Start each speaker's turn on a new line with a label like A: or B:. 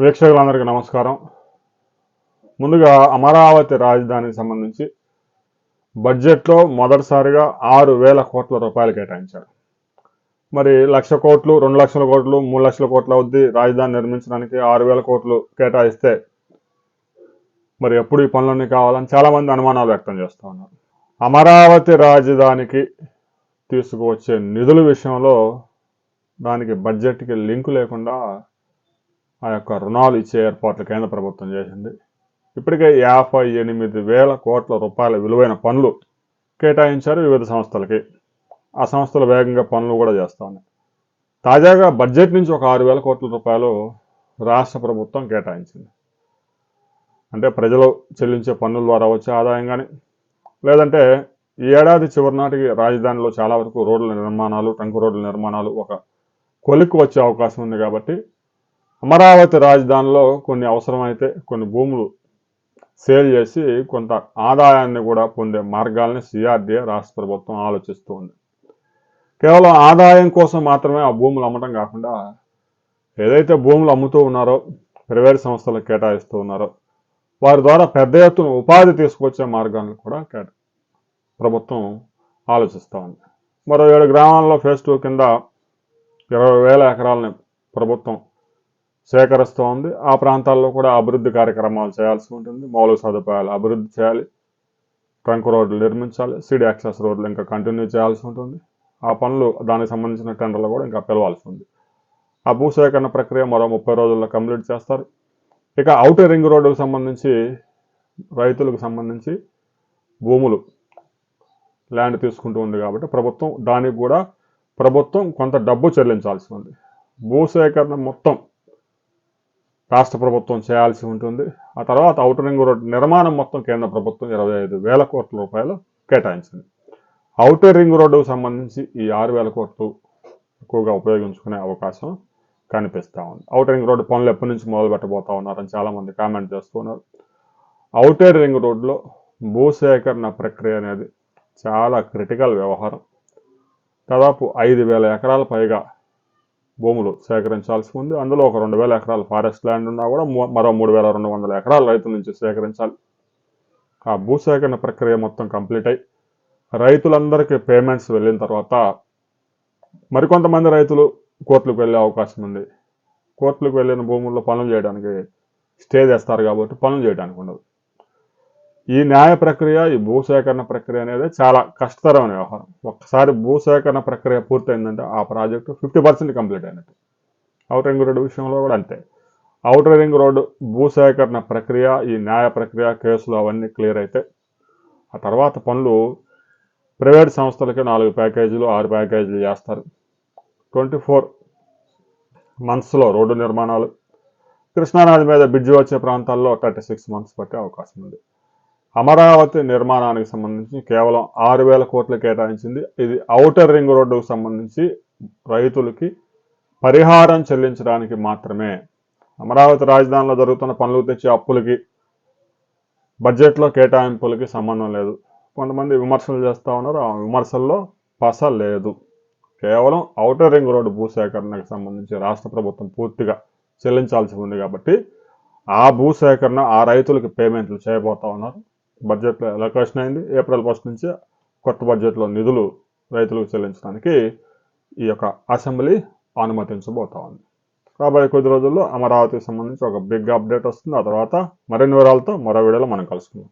A: వీక్షకులందరికీ నమస్కారం. ముందుగా అమరావతి రాజధానికి సంబంధించి బడ్జెట్లో మొదటిసారిగా 6,000 కోట్ల రూపాయలు కేటాయించారు. మరి 1,00,000 కోట్లు, 2,00,000 కోట్లు, 3,00,000 కోట్ల అవుద్ది రాజధాని నిర్మించడానికి 6,000 కోట్లు కేటాయిస్తే మరి ఎప్పుడు ఈ పనులన్నీ కావాలని చాలామంది అనుమానాలు వ్యక్తం చేస్తూ ఉన్నారు. అమరావతి రాజధానికి తీసుకువచ్చే నిధుల విషయంలో దానికి బడ్జెట్కి లింకు లేకుండా ఆ యొక్క రుణాలు ఇచ్చే ఏర్పాట్లు కేంద్ర ప్రభుత్వం చేసింది. ఇప్పటికే 58,000 కోట్ల రూపాయల విలువైన పనులు కేటాయించారు వివిధ సంస్థలకి. ఆ సంస్థలు వేగంగా పనులు కూడా చేస్తూ ఉన్నాయి. తాజాగా బడ్జెట్ నుంచి ఒక 6,000 కోట్ల రూపాయలు రాష్ట్ర ప్రభుత్వం కేటాయించింది. అంటే ప్రజలు చెల్లించే పన్నుల ద్వారా వచ్చే ఆదాయం కానీ, లేదంటే ఈ ఏడాది చివరి నాటికి రాజధానిలో చాలా వరకు రోడ్ల నిర్మాణాలు, ట్రంక్ రోడ్ల నిర్మాణాలు ఒక కొలిక్కి వచ్చే అవకాశం ఉంది. కాబట్టి అమరావతి రాజధానిలో కొన్ని అవసరమైతే కొన్ని భూములు సేల్ చేసి కొంత ఆదాయాన్ని కూడా పొందే మార్గాల్ని సిఆర్డీఏ రాష్ట్ర ప్రభుత్వం ఆలోచిస్తూ ఉంది. కేవలం ఆదాయం కోసం మాత్రమే ఆ భూములు అమ్మటం కాకుండా ఏదైతే భూములు అమ్ముతూ ఉన్నారో, ప్రైవేట్ సంస్థలకు కేటాయిస్తూ ఉన్నారో వారి ద్వారా పెద్ద ఎత్తున ఉపాధి తీసుకొచ్చే మార్గాలను కూడా ప్రభుత్వం ఆలోచిస్తూ ఉంది. మరో 7 గ్రామాల్లో ఫేజ్ 2 కింద 20,000 ఎకరాలని ప్రభుత్వం సేకరిస్తూ ఉంది. ఆ ప్రాంతాల్లో కూడా అభివృద్ధి కార్యక్రమాలు చేయాల్సి ఉంటుంది. మౌలిక సదుపాయాలు అభివృద్ధి చేయాలి, ట్రంక్ రోడ్లు నిర్మించాలి, సిటీ యాక్సెస్ రోడ్లు ఇంకా కంటిన్యూ చేయాల్సి ఉంటుంది. ఆ పనులు దానికి సంబంధించిన టెండర్లు కూడా ఇంకా పిలవాల్సి ఉంది. ఆ భూసేకరణ ప్రక్రియ మరో 30 రోజుల్లో కంప్లీట్ చేస్తారు. ఇక ఔటర్ రింగ్ రోడ్డుకు సంబంధించి రైతులకు సంబంధించి భూములు ల్యాండ్ తీసుకుంటూ ఉంది కాబట్టి దానికి కూడా ప్రభుత్వం కొంత డబ్బు చెల్లించాల్సి ఉంది. భూసేకరణ మొత్తం రాష్ట్ర ప్రభుత్వం చేయాల్సి ఉంటుంది. ఆ తర్వాత ఔటర్ రింగ్ రోడ్ నిర్మాణం మొత్తం కేంద్ర ప్రభుత్వం 25,000 కోట్ల రూపాయలు కేటాయించింది. ఔటర్ రింగ్ రోడ్డుకు సంబంధించి ఈ 6,000 కోట్లు ఎక్కువగా ఉపయోగించుకునే అవకాశం కనిపిస్తూ ఉంది. ఔటర్ రింగ్ రోడ్డు పనులు ఎప్పటి నుంచి మొదలు పెట్టబోతా ఉన్నారని చాలామంది కామెంట్ చేస్తున్నారు. ఔటర్ రింగ్ రోడ్లో భూసేకరణ ప్రక్రియ అనేది చాలా క్రిటికల్ వ్యవహారం. దాదాపు 5,000 ఎకరాల పైగా భూములు సేకరించాల్సి ఉంది. అందులో ఒక 2,000 ఎకరాలు ఫారెస్ట్ ల్యాండ్ ఉన్నా కూడా మరో 3,200 ఎకరాలు రైతుల నుంచి సేకరించాలి. ఆ భూసేకరణ ప్రక్రియ మొత్తం కంప్లీట్ అయి రైతులందరికీ పేమెంట్స్ వెళ్ళిన తర్వాత మరికొంతమంది రైతులు కోర్టులకు వెళ్ళే అవకాశం ఉంది. కోర్టులకు వెళ్ళిన భూముల్లో పనులు చేయడానికి స్టే చేస్తారు కాబట్టి పనులు చేయడానికి ఉండదు. ఈ న్యాయ ప్రక్రియ, ఈ భూసేకరణ ప్రక్రియ అనేది చాలా కష్టతరమైన వ్యవహారం. ఒక్కసారి భూసేకరణ ప్రక్రియ పూర్తయిందంటే ఆ ప్రాజెక్టు 50% కంప్లీట్ అయినట్టు. ఔటర్ రింగ్ రోడ్డు విషయంలో కూడా అంతే. ఔటర్ రింగ్ రోడ్డు భూసేకరణ ప్రక్రియ, ఈ న్యాయ ప్రక్రియ, కేసులు అవన్నీ క్లియర్ అయితే ఆ తర్వాత పనులు ప్రైవేట్ సంస్థలకి 4 ప్యాకేజీలు 6 ప్యాకేజీలు చేస్తారు. 24 మంత్స్లో రోడ్డు నిర్మాణాలు, కృష్ణానది మీద బ్రిడ్జి వచ్చే ప్రాంతాల్లో 36 మంత్స్ పట్టే అవకాశం ఉంది. అమరావతి నిర్మాణానికి సంబంధించి కేవలం 6,000 కోట్లు కేటాయించింది. ఇది ఔటర్ రింగ్ రోడ్డుకు సంబంధించి రైతులకి పరిహారం చెల్లించడానికి మాత్రమే. అమరావతి రాజధానిలో జరుగుతున్న పనులు తెచ్చే అప్పులకి, బడ్జెట్లో కేటాయింపులకి సంబంధం లేదు. కొంతమంది విమర్శలు చేస్తూ ఉన్నారు. ఆ విమర్శల్లో పస లేదు. కేవలం ఔటర్ రింగ్ రోడ్డు భూసేకరణకు సంబంధించి రాష్ట్ర ప్రభుత్వం పూర్తిగా చెల్లించాల్సి ఉంది కాబట్టి ఆ భూసేకరణ, ఆ రైతులకి పేమెంట్లు చేయబోతా ఉన్నారు. బడ్జెట్లో అలొకేషన్ అయింది. ఏప్రిల్ 1 నుంచి కొత్త బడ్జెట్లో నిధులు రైతులకు చెల్లించడానికి ఈ యొక్క అసెంబ్లీ అనుమతించబోతా ఉంది. రాబోయే కొద్ది రోజుల్లో అమరావతికి సంబంధించి ఒక బిగ్ అప్డేట్ వస్తుంది. ఆ తర్వాత మరిన్ని వివరాలతో మరో వీడియోలో మనం కలుసుకుందాం.